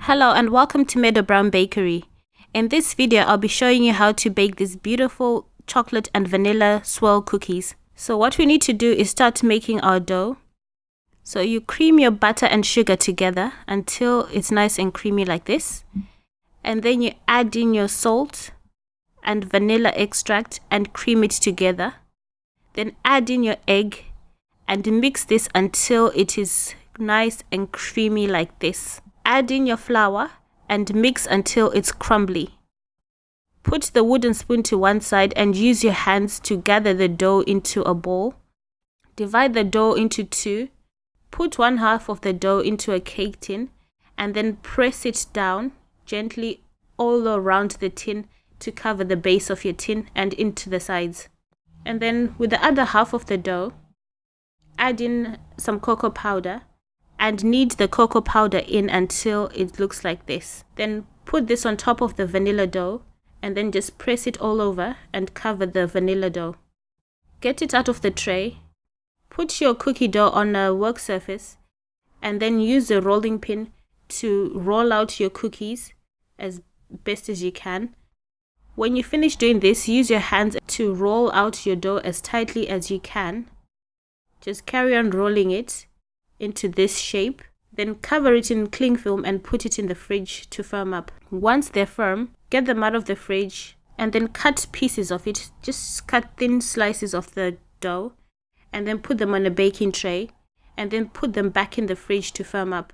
Hello and welcome to Meadow Bakery. In this video, I'll be showing you how to bake these beautiful chocolate and vanilla swirl cookies. So what we need to do is start making our dough. So you cream your butter and sugar together until it's nice and creamy like this. And then you add in your salt and vanilla extract and cream it together. Then add in your egg and mix this until it is nice and creamy like this. Add in your flour and mix until it's crumbly. Put the wooden spoon to one side and use your hands to gather the dough into a ball. Divide the dough into two. Put one half of the dough into a cake tin and then press it down gently all around the tin to cover the base of your tin and into the sides. And then with the other half of the dough, add in some cocoa powder and knead the cocoa powder in until it looks like this. Then put this on top of the vanilla dough and then just press it all over and cover the vanilla dough. Get it out of the tray. Put your cookie dough on a work surface and then use a rolling pin to roll out your cookies as best as you can. When you finish doing this, use your hands to roll out your dough as tightly as you can. Just carry on rolling it into this shape. Then cover it in cling film and put it in the fridge to firm up. Once they're firm, get them out of the fridge and then cut pieces of it. Just cut thin slices of the dough and then put them on a baking tray and then put them back in the fridge to firm up.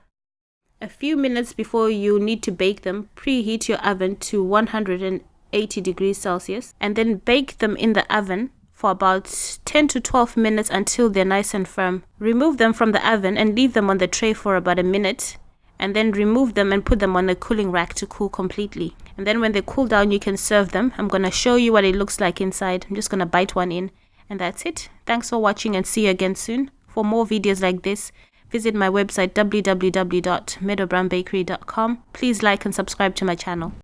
A few minutes before you need to bake them, preheat your oven to 180 degrees Celsius and then bake them in the oven for about 10 to 12 minutes until they're nice and firm. Remove them from the oven and leave them on the tray for about a minute and then remove them and put them on a cooling rack to cool completely. And then when they cool down, you can serve them. I'm going to show you what it looks like inside. I'm just going to bite one in and that's it. Thanks for watching and see you again soon. For more videos like this, visit my website www.meadowbakery.com. Please like and subscribe to my channel.